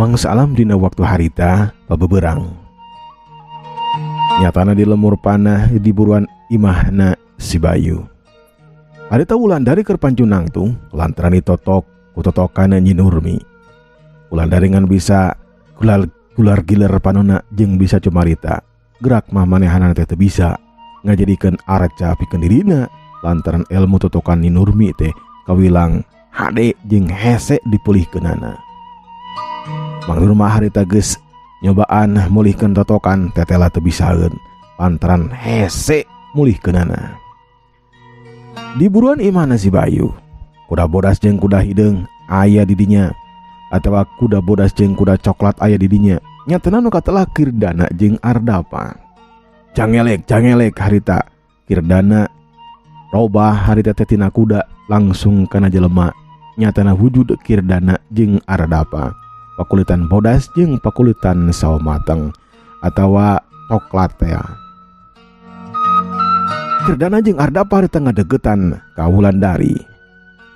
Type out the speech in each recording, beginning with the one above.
mangsa alam dina waktu harita pabeberang. Nyatana di lemur panah di buruan imahna si Bayu. Harita Wulandari keur pancunang tung lantaran ditotok ku totokan Nyi Nurmi. Wulandari ngan bisa gular giler panona jeung bisa cumarita. Gerak mah manehanana teh teu bisa ngajadikeun arca pikeun dirina lantaran ilmu totokan Nyi Nurmi teh kawilang hade jeung hese dipulihkeunana. Mang Nurma harita geus nyobaan mulihkeun totokan tetela teu bisaeun lantaran hese mulihkeunana. Di buruan imahna si Bayu, kuda bodas jeung kuda hideung aya di dinya atawa kuda bodas jeung kuda coklat aya di dinya. Nyatana nu katelah Kirdana jeung Ardapa. Jangelek harita Kirdana robah harita teh tina kuda langsung kana jelema. Nyatana wujud Kirdana jeung Ardapa pakulitan bodas jeung pakulitan sawo mateng atawa coklat teh. Kirdana jeung Ardapa harita ngadegetan ka Wulandari.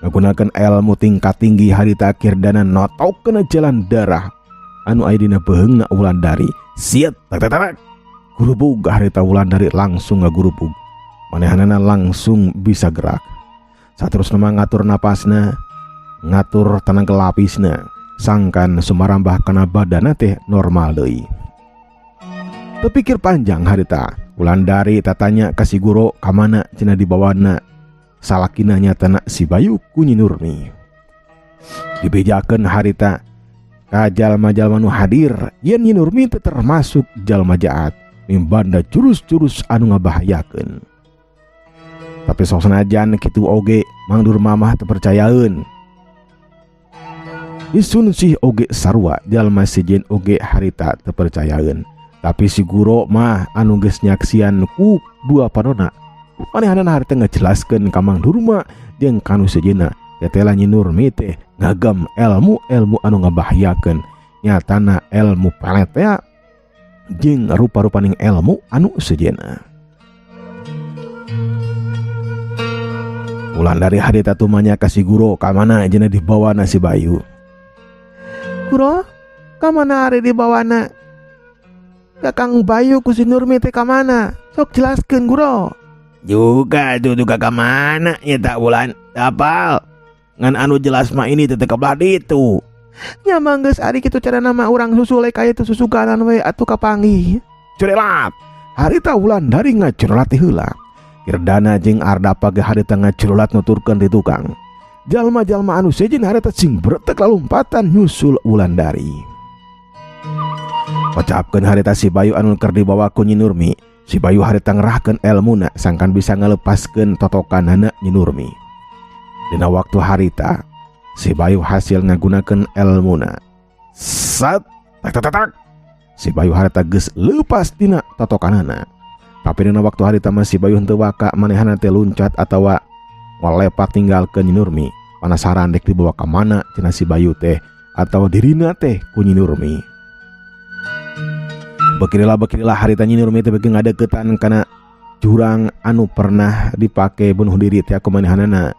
Ngagunakeun ilmu tingkat tinggi harita Kirdana notokeun jalan darah anu aya dina beheungna Wulandari. Siet tak gurubug harita Wulandari langsung ngagurubug. Manehanana langsung bisa gerak. Saterusna ngatur napasna, ngatur tenaga lapisna, sangkan sumarambah kana badana teh normal deui. Tepikir panjang harita Wulandari tatanya ka si guru ka mana cenah dibawana salakina nyatana si Bayu ku Nyi Nurmi. Dibejakeun harita ka jalma-jalma nu hadir yen Nyi Nurmi teu termasuk jalma jaat mimbanda jurus-jurus anu ngabahayakeun. Tapi sok sanajan kitu oge Mang Nurma mah teu percayaeun. Isun sih oge sarua jalma sejen oge harita teu percayaeun. Tapi si guru mah anu geus nyaksian ku dua panona manehanana harita ngajelaskeun ka Mang Nurma jeung kanu sejenna tetela Nyi Nurmi teh ngagem ilmu anu ngabahayakeun. Nyatana ilmu pelet teh jeung rupa-rupaning ilmu anu sejenna. Wulandari harita tumanya ka si guru ka mana cenah dibawana si Bayu. Guru, ka mana ari dibawana? Ka Kang Bayu ku si Nurmi teh ka mana? Sok jelaskeun guru. Juga ka mana nya tak Wulan? Apal? Ngan anu jelas mah ini teh kebelah ditu. Nya mah geus ari kitu cara nama urang susule kaya teu susuganan we atuh kapanggih. Curelat. Harita Wulandari ngacurelat heula. Kirdana jeung Ardapa ge harita ngacurelat nuturkeun di tukang. Jalma-jalma anu sejen harita sing bretek lalumpatan nyusul Wulandari. Pacapkeun harita si Bayu anu keur dibawa ku Nyi Nurmi. Si Bayu harita ngerahkeun ilmuna sangkan bisa ngalepaskeun totokanana Nyi Nurmi. Dina waktu harita si Bayu hasil ngagunakeun ilmuna. Sat tak. Si Bayu harita geus leupas tina totokanana. Tapi dina waktu harita mah si Bayu henteu waka manehana teh luncat atawa ngalepat tinggalkeun Nyi Nurmi. Panasaran dek dibawa ka mana cenah si Bayu teh atawa dirina teh ku Nyi Nurmi. Bekirilah harita Nyi Nurmi teh beuki ngadeukeutan kana jurang anu pernah dipake bunuh diri teh ku manehanana.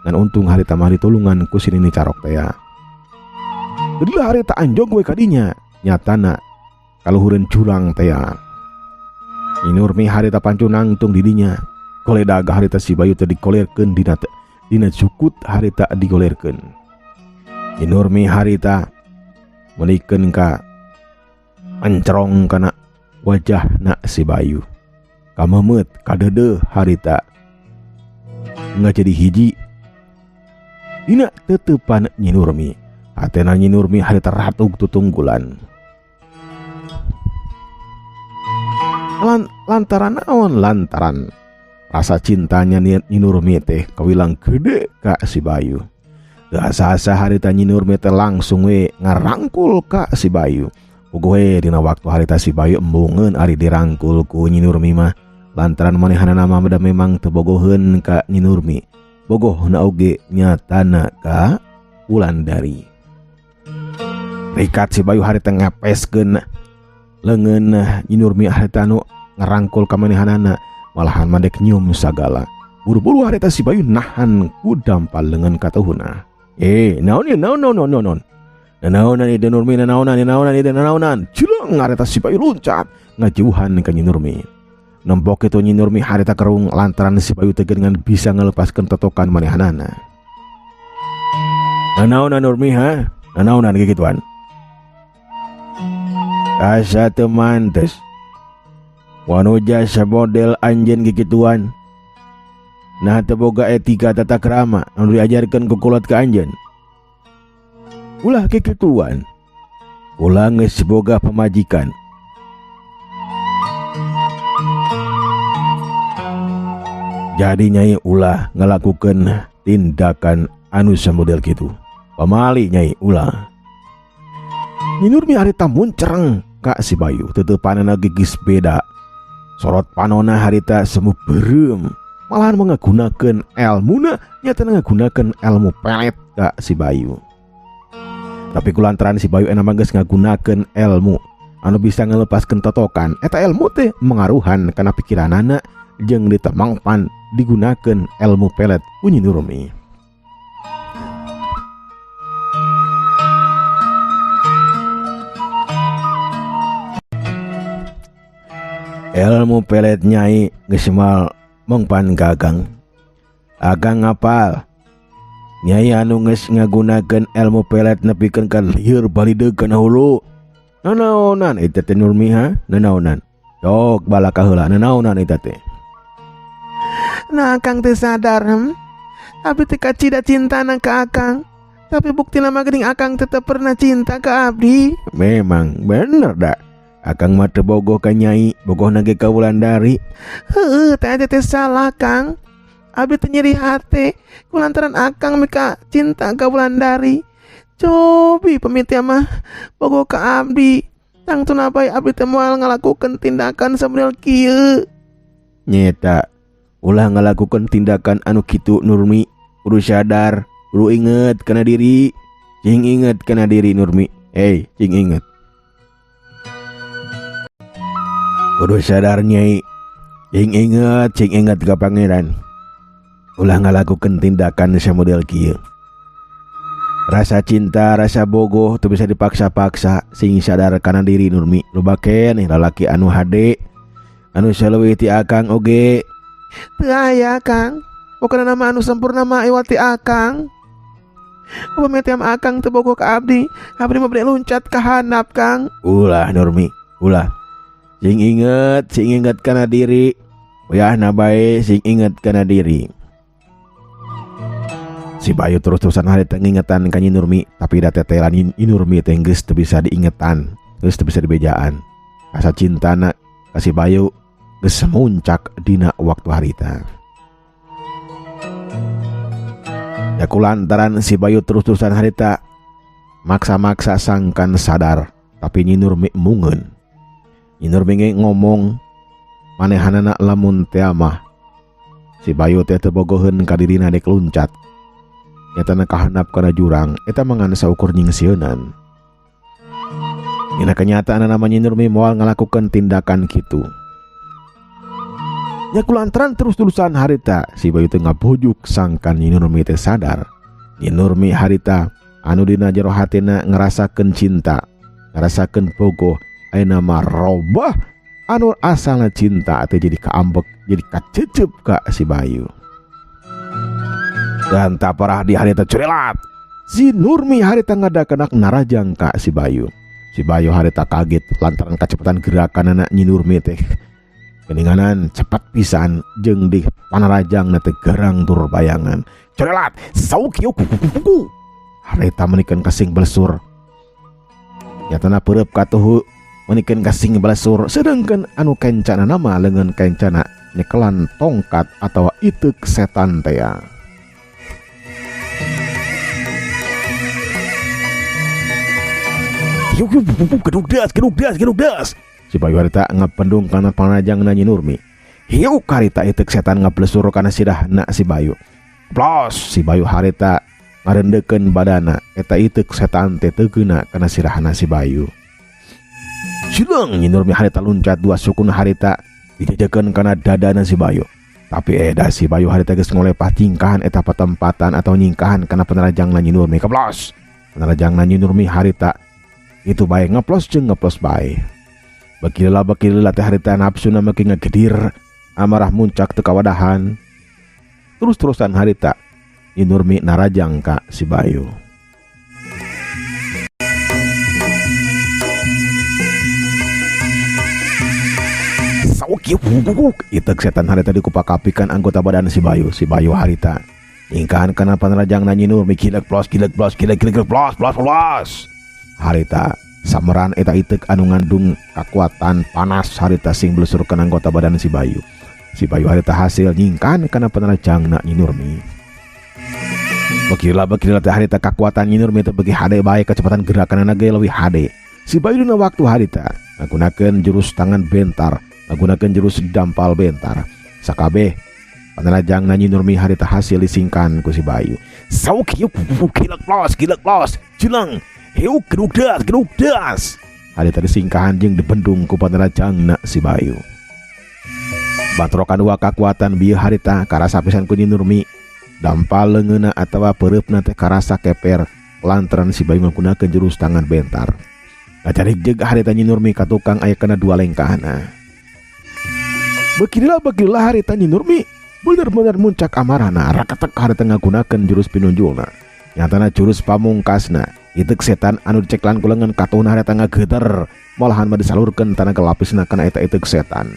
Dan untung harita mah ditulungan ku si Nini Carok teh ya. Jadilah harita anjog we kadinya. Nyatana kaluhureun jurang teh ya. Nyi Nurmi harita pancunang tung didinya. Koledag harita si Bayu teh dikolerkeun dina cukut harita digolerkeun. Nyi Nurmi harita melikeun ka ancerong kana wajahna si Bayu. Kamemet kadede harita nggak jadi hiji dina tetepan Nyi Nurmi. Hatena Nyi Nurmi harita ratug tutunggulan. Lantaran naon? Lantaran rasa cintanya Nyi Nurmi teh kawilang gede ka si Bayu. Asa-asa harita Nyi Nurmi teh langsung we ngarangkul ka si Bayu. Ugoe dina waktu harita si Bayu embungeun ari dirangkul ku Nyi Nurmi mah lantaran manehanana mah memang teu bogoheun ka Nyi Nurmi. Bogohna oge nyatana ka Wulandari. Rikat si Bayu harita ngapeskeun leungeun Nyi Nurmi harita nu ngarangkul ka manehanana malahan mandek nyium sagala. Buru-buru harita si Bayu nahan ku dampal leungeun ka tuhuna. Naon. Nanaunan ide Nurmi, nanaunan ide nanaunan. Cilang harita si Bayu loncat ngajauhan ka Nyi Nurmi. Nembok itu Nyi Nurmi harita kerung lantaran si Bayu teu dengan bisa ngelepaskan totokan manehanana. Nanaunan Nurmi ha? Nanaunan gigituan. Asa teu mantes. Wanuja sabodel anjeun gigituan. Nah teu boga etika tata krama anu diajarkeun ku kulat ka anjeun. Ulah gigituan. Ulah geus boga pamajikan. Jadi Nyai ulah ngalakukeun tindakan anu samodel kitu. Pamali Nyai ulah. Nyi Nurmi harita muncereng ka si Bayu, teuteupana gigis beda. Sorot panona harita semu beureum, malahan mengagunakeun elmuna nyata ngagunakeun elmu pelet ka si Bayu. Tapi kulantaran si Bayu enama geus ngagunakeun elmu anu bisa ngelepaskeun totokan, eta elmu teh mengaruhan kana pikiranana jeung ditemangpan digunakeun elmu pelet ku Nyi Nurmi. Ilmu pelet Nyai geus moal mengpan ka Akang. Akang ngapal. Nyai anu geus ngagunakeun ilmu pelet nepikeun ka lieur balideug kana hulu. Nanaonan eta teh Nurmi ha? Nanaonan. Sok balaka heula nanaonan eta teh. Nah Akang teh sadar Abdi teh kacida cintana ka Akang. Tapi buktina mah geuning Akang tetep pernah cinta ka Abdi. Memang bener dah. Akang mah teu bogoh ka Nyai, bogohna ge ka Wulandari. Heueuh, teh aja teh salah, Kang. Abdi teh nyeri hate kulantaran Akang mika cinta ka Wulandari. Cobi pamitia mah bogoh ka Abdi. Tangtuna bae Abdi teh moal ngalakukeun tindakan samodel kieu. Nyeta, ulah ngalakukeun tindakan anu kitu Nurmi. Kudu sadar, kudu inget kana diri. Cing inget kana diri Nurmi. Cing inget. Kudu sadar Nyai. Cing inget ka pangeran. Ulah ngalakukeun tindakan samodel kieu. Rasa cinta, rasa bogoh teu bisa dipaksa-paksa. Sing sadar kana diri Nurmi. Loba keneh lalaki anu hade, anu saleuwih ti Akang oge. Teu aya Kang. Pokona nama anu sampurna mah ewah ti Akang. Upami tiam Akang teu bogoh ka Abdi, Abdi mah bade loncat ka handap Kang. Ulah Nurmi, ulah. Sing inget kana diri. Uyahna bae sing inget kana diri. Si Bayu terus-terusan harita ngingetan ka Nyi Nurmi, tapi da tetelan Nyi Nurmi teh geus teu bisa diingetan, geus teu bisa dibejaan. Rasa cintana ka si Bayu geus muncak dina waktu harita. Ya kulantaran si Bayu terus-terusan harita maksa-maksa sangkan sadar, tapi Nyi Nurmi mungeun. Nyi Nurmi ngomong manehanana lamun teh mah si Bayu teh teu bogoheun ka dirina dek luncat. Nyatana kahandap kana jurang eta mangan saukur nyingsieunan. Dina kenyataan nama Nyi Nurmi moal ngalakukeun tindakan kitu. Nya kulantaran terus-terusan harita si Bayu teh ngabojuk sangkan Nyi Nurmi teh sadar. Nyi Nurmi harita anu dina jero hatina ngarasakeun cinta, ngarasakeun bogoh. Ayeuna mah robah anu asalna cinta teh jadi kaambek, jadi kaceuceup ka si Bayu. Dan tak parah di harita curelat. Si Nurmi harita ngadakenak narajang ka si Bayu. Si Bayu harita kaget lantaran kacepetan gerakanana Nyi Nurmi teh. Keninganan cepat pisan jeung di panarajangna teh garang tur bayangan. Curelat, sauk kieu kuku. Harita menikeun kasing belesur. Nyatana peureup katuhu menikeun kasing belesur, sedangkan anu kencana nama leungeun kencana nyekelan tongkat atawa iteuk setan teh. Yuk, gedug das. Si Bayu harita ngapendung kana panajangna Nyi Nurmi. Hiu karita iteuk setan ngablesur kana sirahna si Bayu. Plos si Bayu harita ngarendekeun badana eta iteuk setan teh teukeuna kana sirahna si Bayu. Sileung Nyi Nurmi harita luncat dua sukun harita dijejekeun kana dadana si Bayu. Tapi si Bayu harita geus ngolepah tingkahan eta patempatan atau nyingkahan kana penerajangna Nyi Nurmi. Keplos. Panarajangna Nyi Nurmi harita itu bae ngeplos jeung ngeplos bae. Bakilila teh harita nafsuna maki ngagedir amarah muncak teu kawadahan. Terus-terusan harita Nyi Nurmi narajang ka si Bayu. Itek setan harita dikupakapikan anggota badan si Bayu. Si Bayu harita ingkahan kana panarajangna Nyi Nurmi kilek plos harita sameran eta itek anu ngandung kekuatan panas harita sing belesurkeun anggota badan si Bayu. Si Bayu harita hasil nyingkan kana panarajangna Nyi Nurmi. Bakila teh harita kekuatan Nyi Nurmi teh beuki hade bae kecepatan gerakanna ge leuwih hade. Si Bayu dina waktu harita ngagunakeun jurus tangan bentar, ngagunakeun jurus dampal bentar. Sakabeh panarajangna Nyi Nurmi harita hasil disingkan ku si Bayu. Sauk hiuk kilek plos jelang hiuk gedug das. Harita disingkahan jeung dibendung ku panarajangna si Bayu. Batrokan dua kekuatan bieu harita karasa pisan ku Nyi Nurmi. Dampal leungeuna atawa peureupna teh karasa keper lantaran si Bayu ngagunakeun jurus tangan bentar. Ngacarik jeung harita Nyi Nurmi ka tukang aya kana dua lengkahna. Bakila harita Nyi Nurmi bener-bener muncak amarana rakatek harita ngagunakeun jurus pinunjulna. Nyatana jurus pamungkasna itek setan anu diceklan ku leungeun katuhna harita ngageuter malahan mah disalurkeun tanaga lapisna kana eta itek setan.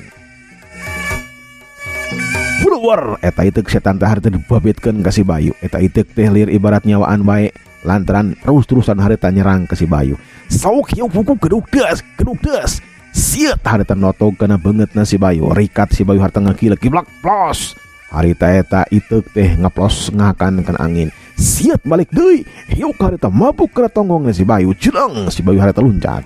Puluwer eta itek setan teh harita dibabitkeun ka si Bayu. Eta itek teh lir ibarat nyawaan bae lantaran terus-terusan harita nyerang ka si Bayu. Sauk hiuk gedug das. Siet harita notog kana beungeutna si Bayu. Rikat si Bayu harita ngakilek kiblak plos. Harita eta itek teh ngaplos ngakan kana angin. Siet balik deui. Hiuk harita mabuk kana tonggongna si Bayu. Jeleng si Bayu harita luncat.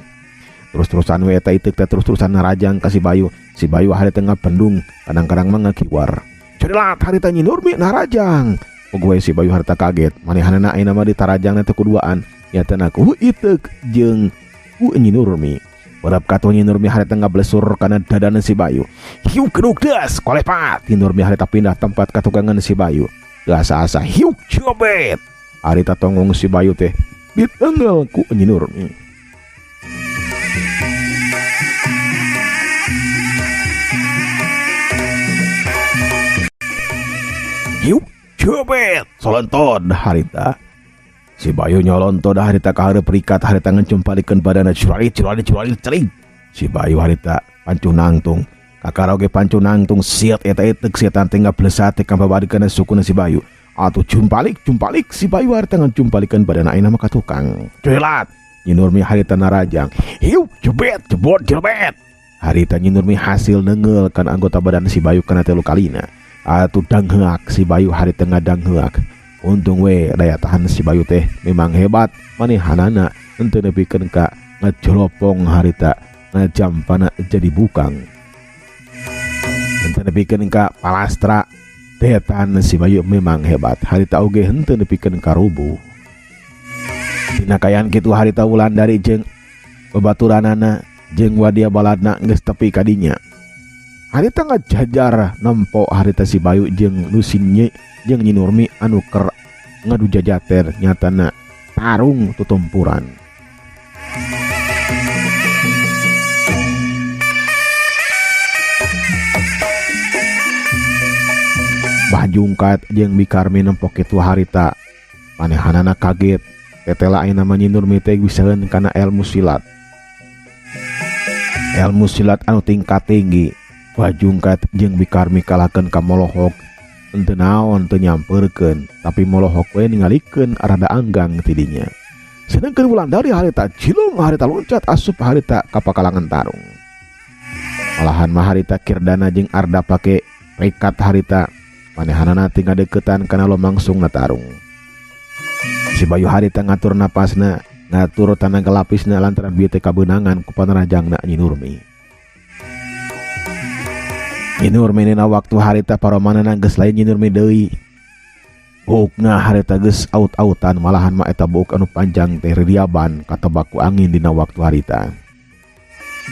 Terus-terusan we eta itek teh terus-terusan narajang ka si Bayu. Si Bayu harita ngapendung kadang-kadang mah ngakiwar. Cedelat harita Nyi Nurmi narajang. Pogoe si Bayu harita kaget. Manehanana ayeuna mah ditarajangna teh kuduaan. Nyatana ku itek jeung ku Nyi Nurmi. Barap katuh Nyi Nurmi harita ngablesur kana dadana si Bayu. Hiuk gedug das kolepat. Nyi Nurmi harita pindah tempat ka tugangan si Bayu. Asa-asa hiuk cobet. Harita tonggong si Bayu teh ditenggel ku Nyi Nurmi. Hiuk cobet solontod harita. Si Bayu nyolontod harita ka hareup rikat harita ngecumpalikeun badanna curalit. Si Bayu harita pancuh nangtung. Kakaroge pancuh nangtung siat eta itek setan teh ngablesat teh ka babarikeun sukuna si Bayu. Atuh cumpalik si Bayu harita ngecumpalikeun badanna ayeuna mah ka tukang. Celat Nyi Nurmi harita narajang. Hiuk cobet jebot. Harita Nyi Nurmi hasil neungeulkeun anggota badan si Bayu kana 3 kalina. Atuh dangheak si Bayu harita ngadangheak. Untung we daya tahan si Bayu teh memang hebat. Manehanana henteu nepikeun ka ngajolopong harita ngajampana jadi bukang. Henteu nepikeun ka palastra. Daya tahan si Bayu memang hebat. Harita oge henteu nepikeun ka rubuh. Dina kayaan kitu harita Wulandari jeung babaturanana jeung wadia baladna geus tepi ka dinya. Harita ngajajar nempo harita si Bayu jeung Lusinye jeung Nyi Nurmi anu keur ngadu jajater nyatana tarung tutumpuran. Bajungkat jeung Bikarmi nempo kitu harita. Manehanana kaget. Tetela ayeuna mah Nyi Nurmi teh bisaeun kana ilmu silat. Ilmu silat anu tingkat tinggi. Bajungkat jeung Bikarmi kalahkeun ka Molohok. Henteu naon teu nyampeurkeun, tapi Molohok we ningalikeun rada anggang ti dinya. Sedengkeun Wulandari harita cilung harita loncat asup harita ka pakalangan tarung. Malahan mah harita Kirdana jeung Arda pake rikat harita. Manehanana teu ngadeukeutan kana lomangsungna tarung. Si Bayu harita ngatur napasna, ngatur tanaga lapisna lantaran bieu teh kabeunangan ku panarajangna Nyi Nurmi. Nyi Nurmi dina waktu harita paromanana geus lain Nyi Nurmi deui. Buukna harita geus aut-autan malahan mah eta buuk anu panjang teh riaban katebak ku angin dina waktu harita.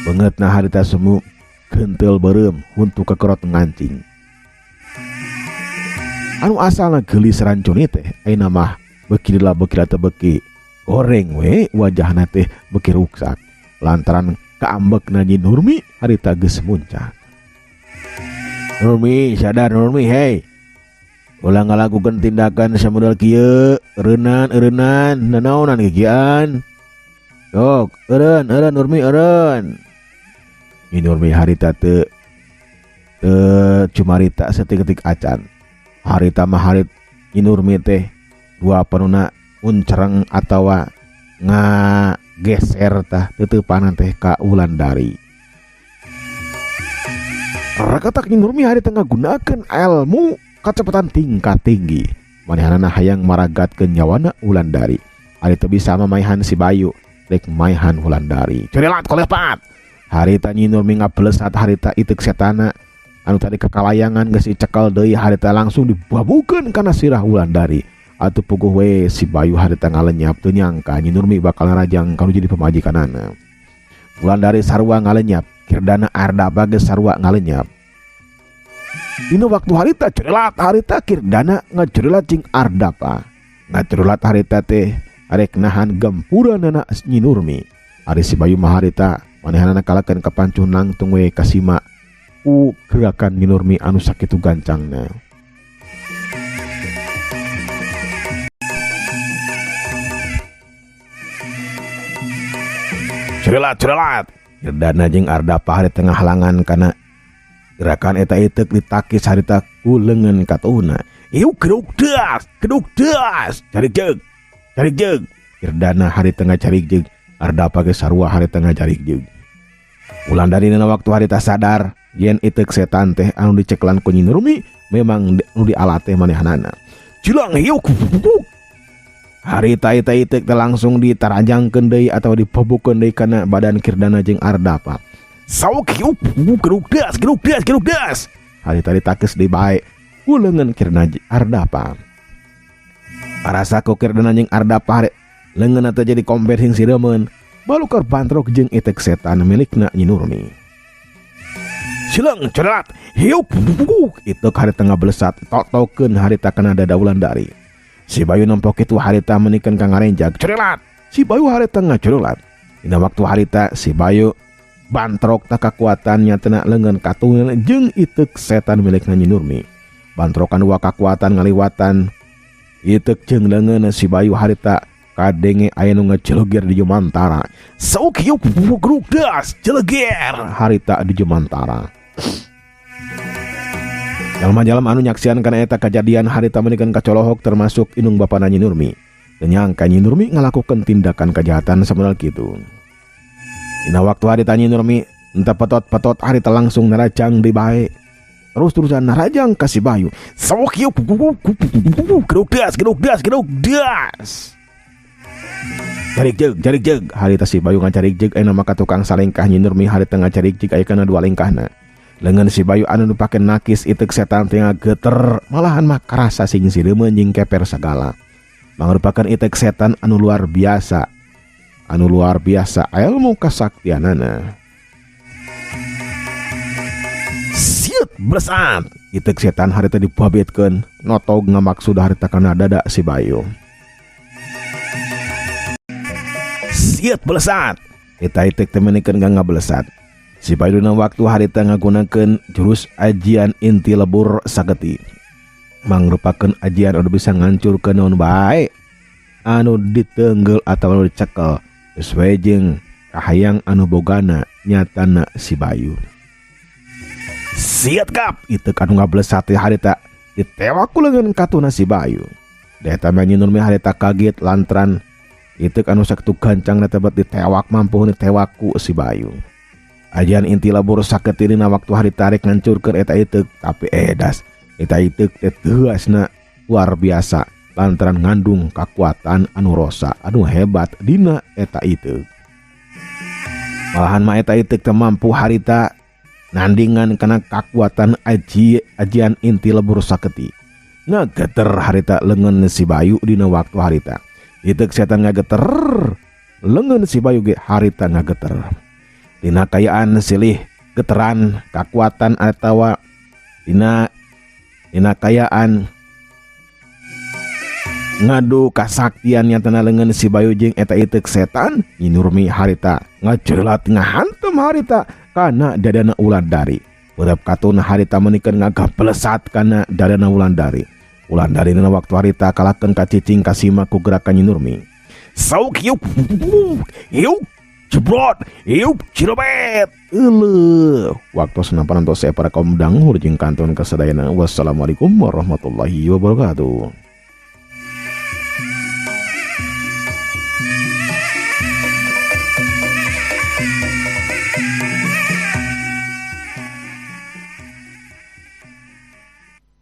Beungeutna harita semu genteul beureum huntu kekerot ngancing. Anu asalna geulis rancuni teh ayeuna mah beki teu beki goreng we wajahna teh beki ruksak lantaran kaambekna Nyi Nurmi harita geus muncak. Nurmi sadar Nurmi hei, ulah ngalakukeun tindakan samodal kieu, eureun-eureun nanaonan gigian. Sok eureun Nurmi eureun. Nyi Nurmi harita teu cumarita setik-etik acan. Harita mah harit Nyi Nurmi teh dua penuna uncereng atawa ngageser tah teuteupana teh ka Wulandari. Rakatak Nyi Nurmi hari tengah gunakan ilmu kecepatan tingkat tinggi. Manehanana hayang maragatkeun nyawana Wulandari. Ari teu bisa mamaihan si Bayu, rek maihan Wulandari. Cerelat kolepat. Harita Nyi Nurmi ngabelesat harita itik setana anu tadi kekalayangan geus dicekel deui harita langsung dibabukeun kana sirah Wulandari. Atuh puguh we si Bayu harita ngalenyap teu nyangka Nyi Nurmi bakal ngarajang kanu jadi pemajikanana. Wulandari sarua ngalenyap, Kirdana Ardapa geus sarua ngalenyap. Dina waktu harita cerelat harita Kirdana ngacerelat cing Ardapa. Ngacerelat harita teh arek nahan gempuranana Nyi Nurmi. Ari si Bayu mah harita manehanana kalakeun ka pancuh nangtung we kasima gerakan Nyi Nurmi anu sakitu gancangna. Cerelat Kirdana jeung Ardapa hari tengah halangan kana gerakan eta itek ditakis harita ku leungeun katuhna. Ieu keduk das carik jeug Kirdana hari tengah carik jeug Ardapa ge sarua hari tengah carik jeug. Wulandari dina waktu harita sadar yen itek setan teh anu diceklan ku Nyi Nurmi memang anu dialat teh manehanana. Cilang hiuk harita eta itek teh langsung ditarajangkeun deui atawa dipobokeun deui kana badan Kirdana jeung Ardapa. Sauk hiuk geruk das harita ditakis deui bae ku leungeun Kirdana Ardapa. Arasa ku Kirdana jeung Ardapa hari leungeunna teh jadi komper hing siremeun balukar bantrok jeung itek setan milikna Nyi Nurmi. Sileung cerelat hiuk itek harita ngabelesat tok-tokeun harita kana dada Wulandari. Si Bayu nempok itu harita menikeun ka ngarenjag cerelat. Si Bayu harita ngacerelat. Dina waktu harita si Bayu bantrok tak kakuatannya tena leungeun katuhna jeung itek setan milikna Nyi Nurmi. Bantrokan dua kakuatan ngaliwatan itek jeung leungeun si Bayu harita kadenge aya nu ngacelegir di Jumantara. Sauk hiuk geruk das celegir harita di Jumantara. Jalma-jalma anu nyaksian kana eta kajadian harita menikeun kacolohok termasuk indung bapana Nyi Nurmi. Teu nyangka Nyi Nurmi ngalakukeun tindakan kejahatan samoal kitu. Dina waktu harita Nyi Nurmi entah petot-petot harita langsung narajang di bae. Terus-terusan narajang ka si Bayu. Sauk hiuk geruk das. Carik jeug harita si Bayu ngacarik jeug aya maka tukang salengkah Nyi Nurmi harita ngacarik jeug aya kana dua lengkahna. Leungeun si Bayu anu dipake nakis itek setan teh geter malahan mah karasa sing siremeun jeung keper sagala. Mangrupakeun itek setan anu luar biasa ilmu kasaktianana. Siut blesat itek setan harita dipabetkeun notog ngamaksud harita kana dada si Bayu. Siut blesat eta itek teh menikeun ngablesat. Si Bayu dina waktu harita ngagunakeun jurus ajian inti lebur sageti. Mangrupakeun ajian anu bisa ngancurkeun naon bae anu diteunggel atawa anu dicekel sesuai jeung kahayang anu bogana nyatana si Bayu. Siat kap itu anu ngablesat harita ditewak ku leungeun katuhna si Bayu. Da eta Nyi Nurmi harita kaget lantaran itu anu sakitu gancangna teh ditewak mampu ditewak ku si Bayu. Ajian inti labur saketi dina waktu hari tarik ngancurkeun eta itek tapi edas eta itek teh teuasna luar biasa lantaran ngandung kekuatan anu rosa anu hebat dina eta itek. Malahan mah eta itek teh mampu harita nandingan kana kekuatan ajian inti labur saketi. Ngageter harita leungeun si Bayu dina waktu harita. Itek setan ngageter leungeun si Bayu ge harita ngageter. Dina kayaan silih geteran kekuatan atawa dina kayaan ngadu kasaktian yang tenang lengan si Bayu jeung eta itek setan. Nyi Nurmi harita ngajelat ngahantem harita karena dadana Wulandari. Urap katuna harita menikeun ngagaplesat kana dadana Wulandari. Wulandari dina waktu harita kalahkeun ka cicing kasima ku gerakan Nyi Nurmi. Sauk yuk jebrot yuk cirobet waktu senapan untuk saya para kaum dangur jeung kanton kasadayana. Wassalamualaikum warahmatullahi wabarakatuh.